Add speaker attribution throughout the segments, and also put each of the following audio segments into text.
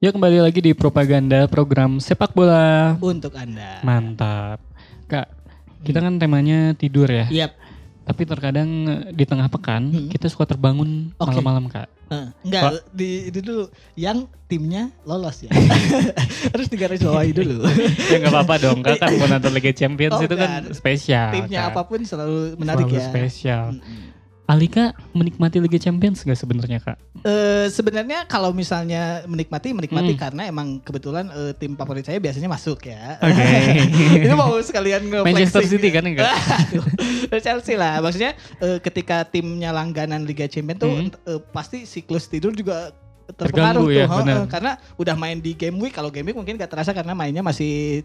Speaker 1: Ya kembali lagi di propaganda program sepak bola.
Speaker 2: Untuk Anda.
Speaker 1: Mantap. Kak, kita kan temanya tidur ya.
Speaker 2: Yap.
Speaker 1: Tapi terkadang di tengah pekan kita suka terbangun
Speaker 2: Oke.
Speaker 1: malam-malam Kak.
Speaker 2: Enggak, itu dulu yang timnya lolos ya. Harus digarisbawahi dulu.
Speaker 1: Ya gak apa-apa dong, Kak kan mau nonton Liga Champions itu kan spesial.
Speaker 2: Timnya
Speaker 1: Kak.
Speaker 2: apapun selalu menarik
Speaker 1: Selalu
Speaker 2: ya.
Speaker 1: spesial. Alika menikmati Liga Champions gak sebenarnya Kak?
Speaker 2: Sebenarnya kalau misalnya menikmati karena emang kebetulan tim favorit saya biasanya masuk ya.
Speaker 1: Oke.
Speaker 2: Itu mau sekalian nge-flexing.
Speaker 1: Manchester City kan enggak?
Speaker 2: Chelsea lah. Maksudnya ketika timnya langganan Liga Champions tuh pasti siklus tidur juga terpengaruh
Speaker 1: Terganggu ya,
Speaker 2: tuh.
Speaker 1: benar.
Speaker 2: Karena udah main di game week. Kalau game week mungkin gak terasa karena mainnya masih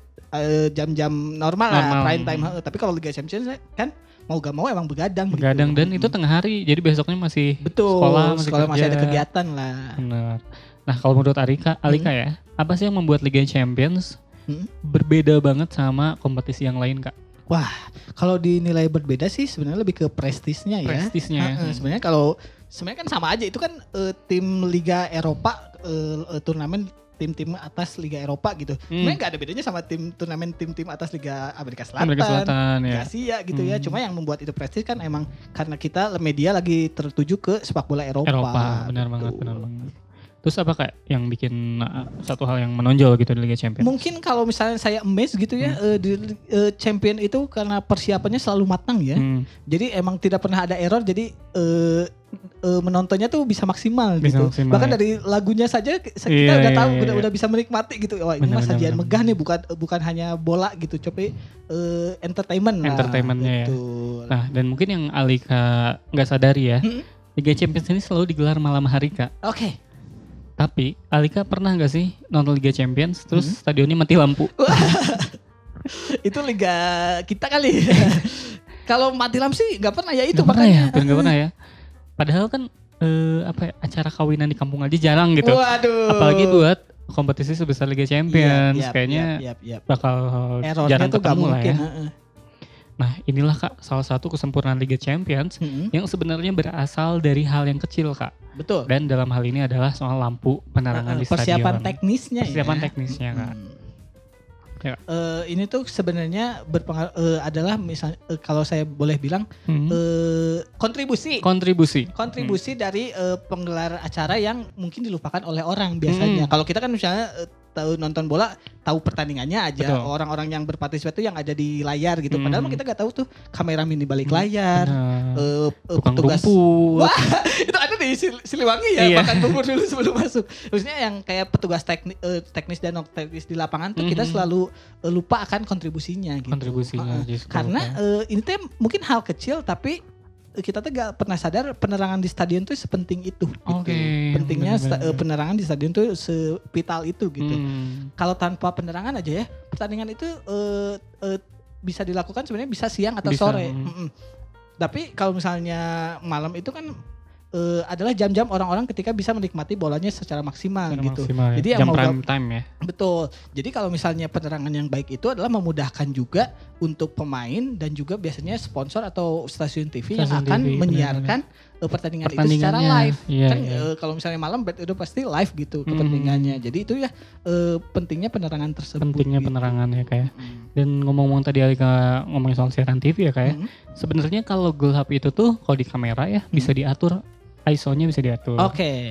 Speaker 2: jam-jam normal lah, prime time. Tapi kalau Liga Champions kan mau gak mau emang begadang.
Speaker 1: Begadang
Speaker 2: gitu.
Speaker 1: dan itu tengah hari, jadi besoknya masih
Speaker 2: Betul,
Speaker 1: sekolah
Speaker 2: masih
Speaker 1: kerja.
Speaker 2: ada kegiatan lah.
Speaker 1: Benar. Nah kalau menurut Alika ya, apa sih yang membuat Liga Champions berbeda banget sama kompetisi yang lain Kak?
Speaker 2: Wah, kalau dinilai berbeda sih sebenarnya lebih ke prestisnya ya.
Speaker 1: Prestisnya ya.
Speaker 2: Sebenarnya kan sama aja, itu kan tim Liga Eropa, turnamen tim-tim atas Liga Eropa gitu. Sebenarnya nggak ada bedanya sama turnamen tim-tim atas Liga Amerika Selatan,
Speaker 1: ya.
Speaker 2: Asia gitu ya. Cuma yang membuat itu prestis kan emang karena kita media lagi tertuju ke sepak bola Eropa.
Speaker 1: Benar banget. Terus apa Kak yang bikin satu hal yang menonjol gitu di Liga Champions?
Speaker 2: Mungkin kalau misalnya saya amazed gitu ya, di champion itu karena persiapannya selalu matang ya. Jadi emang tidak pernah ada error, jadi menontonnya tuh bisa maksimal gitu. Bahkan dari lagunya saja kita udah tahu, udah bisa menikmati gitu. Wah, ini mah sajian megah nih, bukan hanya bola gitu, tapi entertainment lah.
Speaker 1: Entertainmentnya ya. Nah, dan mungkin yang Alika nggak sadari ya, Liga Champions ini selalu digelar malam hari Kak.
Speaker 2: Oke.
Speaker 1: Tapi Alika pernah gak sih nonton Liga Champions terus stadionnya mati lampu?
Speaker 2: Itu liga kita kali. Kalau mati lampu sih nggak pernah ya, itu
Speaker 1: Gak
Speaker 2: makanya.
Speaker 1: Gak pernah ya. Padahal kan acara kawinan di kampung aja jarang gitu.
Speaker 2: Waduh.
Speaker 1: Apalagi buat kompetisi sebesar Liga Champions, kayaknya bakal
Speaker 2: errornya
Speaker 1: jarang
Speaker 2: tuh
Speaker 1: ketemu lah ya.
Speaker 2: mungkin.
Speaker 1: Nah inilah Kak salah satu kesempurnaan Liga Champions yang sebenarnya berasal dari hal yang kecil Kak.
Speaker 2: Betul.
Speaker 1: Dan dalam hal ini adalah soal lampu penerangan di stadion.
Speaker 2: Persiapan teknisnya
Speaker 1: Kak. Ya.
Speaker 2: Ini tuh sebenarnya berpengaruh adalah misalnya kalau saya boleh bilang kontribusi dari penggelar acara yang mungkin dilupakan oleh orang biasanya. Kalau kita kan misalnya tahu nonton bola, tahu pertandingannya aja.
Speaker 1: Betul.
Speaker 2: Orang-orang yang berpartisipasi itu yang ada di layar gitu. Padahal kita nggak tahu tuh kameramen di balik layar, petugas. Wah, itu ada di Siliwangi ya, makan bubur dulu sebelum masuk. Maksudnya yang kayak petugas teknis dan non teknis di lapangan tuh kita selalu lupa akan kontribusinya gitu. Karena ini tuh mungkin hal kecil tapi kita tuh gak pernah sadar penerangan di stadion tuh sepenting itu gitu. Pentingnya penerangan di stadion tuh sevital itu gitu. Kalau tanpa penerangan aja ya, pertandingan itu bisa dilakukan sebenarnya bisa siang atau sore. Tapi kalau misalnya malam itu kan adalah jam-jam orang-orang ketika bisa menikmati bolanya secara maksimal gitu. Jadi
Speaker 1: jam prime time ya.
Speaker 2: Betul. Jadi kalau misalnya penerangan yang baik itu adalah memudahkan juga untuk pemain dan juga biasanya sponsor atau stasiun TV yang akan menyiarkan pertandingan itu secara live. Kalau misalnya malam berarti udah pasti live gitu kepentingannya. Jadi itu ya pentingnya penerangan tersebut.
Speaker 1: Pentingnya
Speaker 2: gitu.
Speaker 1: penerangan ya kayak. Dan ngomong-ngomong tadi Alika ngomongin soal siaran TV ya kayak. Sebenarnya kalau gelap itu tuh kalau di kamera ya bisa diatur. ISO-nya bisa diatur,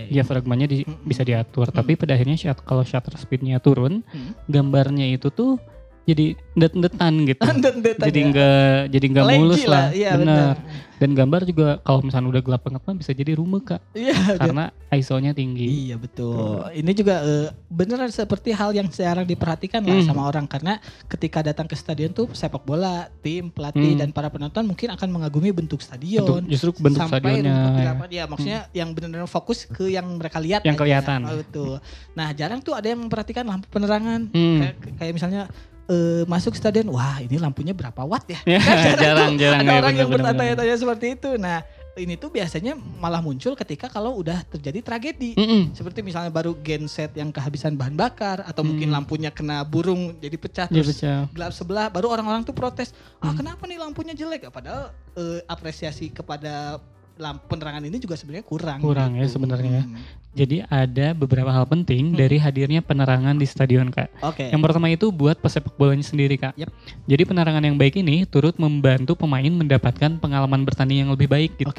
Speaker 1: diafragmanya bisa diatur, tapi pada akhirnya kalau shutter speed-nya turun, gambarnya itu tuh jadi ndet-ndetan gitu, jadi nggak mulus lah, benar. Dan gambar juga kalau misalnya udah gelap banget bisa jadi rumek Kak, karena ISO-nya tinggi.
Speaker 2: Iya betul. Ini juga beneran seperti hal yang jarang diperhatikan lah sama orang, karena ketika datang ke stadion tuh sepak bola, tim, pelatih dan para penonton mungkin akan mengagumi bentuk stadion,
Speaker 1: justru bentuk
Speaker 2: sampai
Speaker 1: stadionnya.
Speaker 2: Maksudnya yang benar-benar fokus ke yang mereka lihat.
Speaker 1: Yang kelihatan.
Speaker 2: Betul. Nah jarang tuh ada yang memperhatikan lampu penerangan, kayak misalnya masuk stadion, wah ini lampunya berapa watt ya?
Speaker 1: Jarang
Speaker 2: ada orang yang bertanya-tanya seperti itu. Nah ini tuh biasanya malah muncul ketika kalau udah terjadi tragedi. Seperti misalnya baru genset yang kehabisan bahan bakar, atau mungkin lampunya kena burung jadi pecah terus gelap sebelah, baru orang-orang tuh protes, kenapa nih lampunya jelek? Padahal apresiasi kepada penerangan ini juga sebenarnya kurang.
Speaker 1: Kurang gitu. Ya sebenarnya. Jadi ada beberapa hal penting dari hadirnya penerangan di stadion, Kak. Yang pertama itu buat pesepak bolanya sendiri, Kak. Jadi penerangan yang baik ini turut membantu pemain mendapatkan pengalaman bertanding yang lebih baik gitu.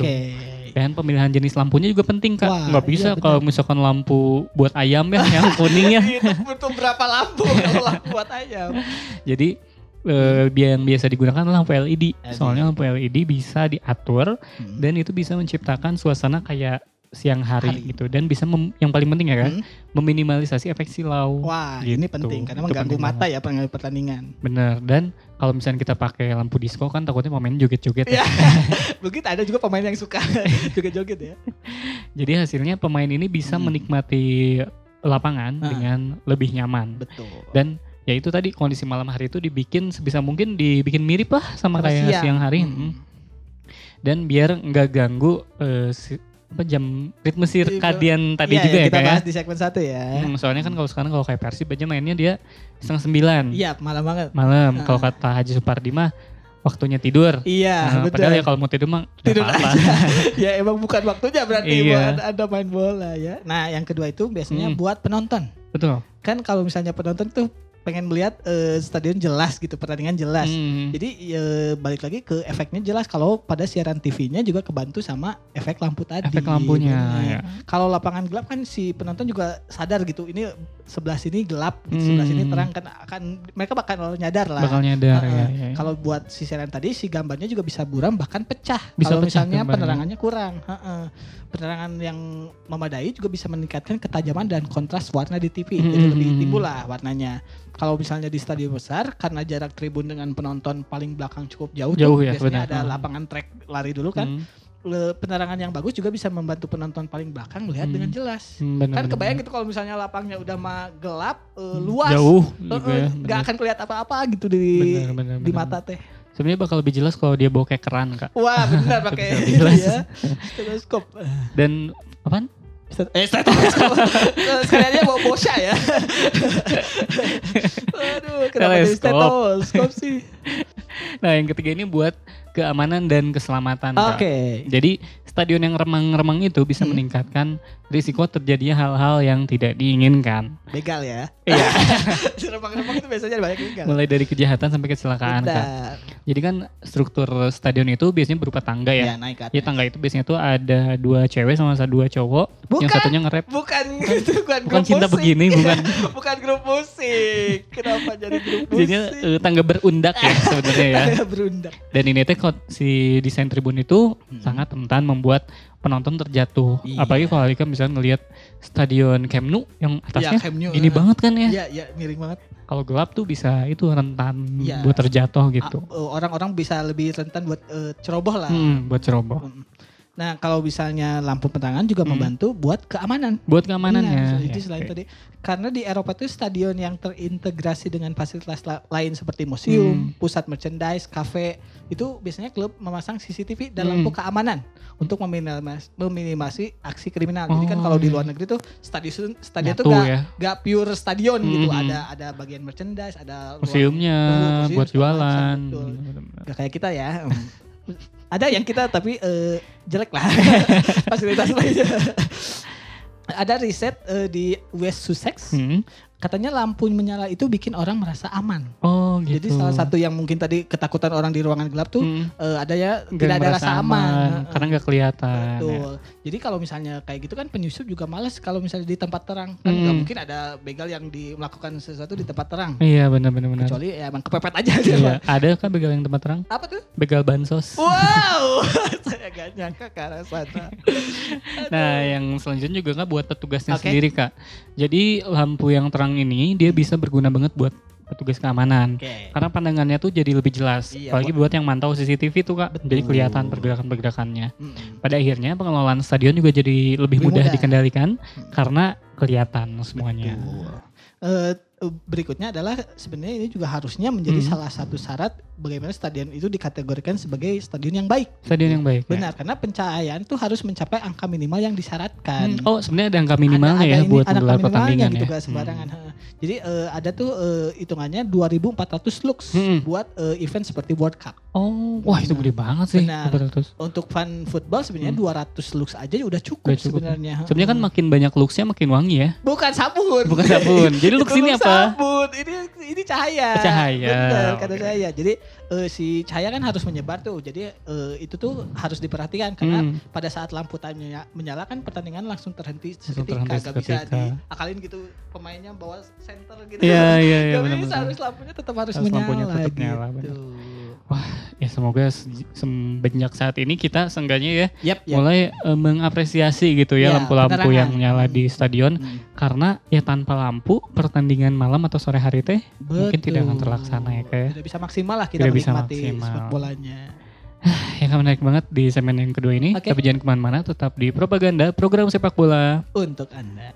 Speaker 1: Dan pemilihan jenis lampunya juga penting, Kak. Nggak bisa kalau misalkan lampu buat ayam ya, yang kuning ya.
Speaker 2: Itu butuh berapa lampu kalau lampu buat ayam.
Speaker 1: Jadi yang biasa digunakan lampu LED. Soalnya lampu LED bisa diatur dan itu bisa menciptakan suasana kayak siang hari gitu, dan bisa yang paling penting ya kan, meminimalisasi efek silau.
Speaker 2: Wah, gitu. Ini penting karena mengganggu mata ya pengambil pertandingan.
Speaker 1: Bener, dan kalau misalnya kita pakai lampu disco kan takutnya pemain joget-joget ya.
Speaker 2: Begitu ada juga pemain yang suka joget-joget ya.
Speaker 1: Jadi hasilnya pemain ini bisa menikmati lapangan dengan lebih nyaman.
Speaker 2: Betul.
Speaker 1: Dan ya itu tadi kondisi malam hari itu dibikin sebisa mungkin dibikin mirip lah sama kayak siang hari. Dan biar nggak ganggu jam ritme sirkadian tadi juga ya,
Speaker 2: kita bahas di segmen 1 ya.
Speaker 1: Soalnya kan kalau sekarang kalau kayak Persib aja mainnya dia 8:30.
Speaker 2: Iya, malam banget.
Speaker 1: Malam. Kalau kata Haji Supardi mah waktunya tidur.
Speaker 2: Iya, betul.
Speaker 1: Padahal ya kalau mau tidur mah
Speaker 2: tidur aja. Ya emang bukan waktunya berarti buat Anda main bola ya. Nah, yang kedua itu biasanya buat penonton.
Speaker 1: Betul.
Speaker 2: Kan kalau misalnya penonton tuh pengen melihat stadion jelas gitu, pertandingan jelas. Jadi balik lagi ke efeknya jelas kalau pada siaran TV-nya juga kebantu sama efek lampu tadi.
Speaker 1: Efek lampunya. Ya.
Speaker 2: Kalau lapangan gelap kan si penonton juga sadar gitu, ini sebelah sini gelap, gitu, sebelah sini terang, kan akan mereka bakal nyadar lah.
Speaker 1: Bakal nyadar ya.
Speaker 2: Kalau buat si siaran tadi si gambarnya juga bisa buram bahkan pecah. Kalau misalnya penerangannya kurang. Penerangan yang memadai juga bisa meningkatkan ketajaman dan kontras warna di TV. Jadi lebih timbul lah warnanya. Kalau misalnya di stadion besar, karena jarak tribun dengan penonton paling belakang cukup jauh tuh,
Speaker 1: ya,
Speaker 2: biasanya ada lapangan track lari dulu kan. Penerangan yang bagus juga bisa membantu penonton paling belakang melihat dengan jelas. Kan kebayang gitu kalau misalnya lapangnya udah gelap, luas,
Speaker 1: jauh,
Speaker 2: gak akan kelihatan apa-apa gitu di mata teh.
Speaker 1: Sebenarnya bakal lebih jelas kalau dia bawa kayak keran, Kak.
Speaker 2: Wah, benar pakai stetoskop.
Speaker 1: Dan apaan?
Speaker 2: Stetoskop. Sekaliannya bawa Boscha ya. Aduh, kenapa jadi stetoskop sih?
Speaker 1: Nah, yang ketiga ini buat keamanan dan keselamatan. Jadi stadion yang remang-remang itu bisa meningkatkan risiko terjadinya hal-hal yang tidak diinginkan.
Speaker 2: Begal ya?
Speaker 1: Iya.
Speaker 2: Remang-remang itu biasanya banyak begal.
Speaker 1: Mulai dari kejahatan sampai kecelakaan, Kak. Jadi kan struktur stadion itu biasanya berupa tangga ya.
Speaker 2: Naik ke atas.
Speaker 1: Ya, tangga itu biasanya tuh ada 2 cewek sama 2 cowok. Yang satunya nge-rap.
Speaker 2: Bukan grup
Speaker 1: cinta
Speaker 2: musik.
Speaker 1: Begini, bukan.
Speaker 2: Bukan grup musik. Kenapa jadi grup musik?
Speaker 1: Jadinya tangga berundak ya sebenarnya ya.
Speaker 2: Tangga berundak.
Speaker 1: Dan ini teh si desain tribun itu sangat rentan membuat penonton terjatuh. Apalagi kalau Alika misalnya ngelihat stadion Camp Nou yang atasnya gini banget kan ya.
Speaker 2: Iya, miring banget.
Speaker 1: Kalau gelap tuh bisa itu rentan buat terjatuh gitu.
Speaker 2: Orang-orang bisa lebih rentan buat ceroboh lah.
Speaker 1: Buat ceroboh.
Speaker 2: Nah, kalau misalnya lampu penerangan juga membantu buat keamanan.
Speaker 1: Buat keamanannya.
Speaker 2: Jadi selain tadi, karena di Eropa itu stadion yang terintegrasi dengan fasilitas lain seperti museum, pusat merchandise, kafe, itu biasanya klub memasang CCTV dan lampu keamanan untuk meminimasi aksi kriminal. Jadi kan kalau di luar negeri tuh stadion tuh gak pure stadion gitu. Ada bagian merchandise, ada
Speaker 1: museumnya buat jualan.
Speaker 2: Gak kayak kita ya. Ada yang kita tapi jelek lah fasilitas lainnya. Ada riset di West Sussex, katanya lampu menyala itu bikin orang merasa aman.
Speaker 1: Oh gitu.
Speaker 2: Jadi salah satu yang mungkin tadi ketakutan orang di ruangan gelap tuh ada ya tidak ada rasa aman.
Speaker 1: Karena nggak kelihatan.
Speaker 2: Betul. Ya. Jadi kalau misalnya kayak gitu kan penyusup juga malas kalau misalnya di tempat terang. Kan nggak mungkin ada begal yang melakukan sesuatu di tempat terang.
Speaker 1: Iya benar.
Speaker 2: Kecuali ya emang kepepet aja.
Speaker 1: Iya. Ada kan begal yang tempat terang?
Speaker 2: Apa tuh?
Speaker 1: Begal bansos.
Speaker 2: Wow, saya gak nyangka ke arah sana.
Speaker 1: Nah yang selanjutnya juga nggak buat petugasnya sendiri, Kak. Jadi lampu yang terang ini dia bisa berguna banget buat petugas keamanan. Karena pandangannya tuh jadi lebih jelas. Apalagi buat yang mantau CCTV tuh, Kak. Jadi kelihatan pergerakan-pergerakannya. Pada akhirnya pengelolaan stadion juga jadi lebih mudah dikendalikan karena kelihatan semuanya.
Speaker 2: Berikutnya adalah sebenarnya ini juga harusnya menjadi salah satu syarat bagaimana stadion itu dikategorikan sebagai stadion yang baik.
Speaker 1: Stadion yang baik.
Speaker 2: Benar, karena pencahayaan itu harus mencapai angka minimal yang disyaratkan.
Speaker 1: Oh, sebenarnya ada angka minimalnya ya buat menggelar pertandingan
Speaker 2: gitu, ya. Sembarangan. Jadi ada tuh hitungannya 2.400 lux buat event seperti World Cup.
Speaker 1: Oh, wah itu gede banget sih.
Speaker 2: Benar. Untuk fan football sebenarnya 200 lux aja udah cukup sebenarnya.
Speaker 1: Sebenarnya kan makin banyak luxnya makin wangi ya.
Speaker 2: Bukan sabun.
Speaker 1: Jadi lux ini apa?
Speaker 2: Sabun. Ini cahaya. Benar, kata cahaya. Jadi si cahaya kan harus menyebar tuh. Jadi itu tuh harus diperhatikan karena pada saat lampu menyala kan pertandingan langsung terhenti seketika. Gak bisa diakalin gitu pemainnya bawa center gitu.
Speaker 1: Iya.
Speaker 2: Gak bisa, harus lampunya tetap harus menyala gitu.
Speaker 1: Wah, ya semoga semenjak saat ini kita seenggaknya ya mulai mengapresiasi gitu ya lampu-lampu yang nyala di stadion. Karena ya tanpa lampu pertandingan malam atau sore hari teh mungkin tidak akan terlaksana ya kayak.
Speaker 2: Tidak bisa maksimal lah kita menikmati sepak bolanya.
Speaker 1: Yang menarik banget di segmen yang kedua ini. Tapi jangan kemana-mana, tetap di Propaganda, program sepak bola
Speaker 2: untuk Anda.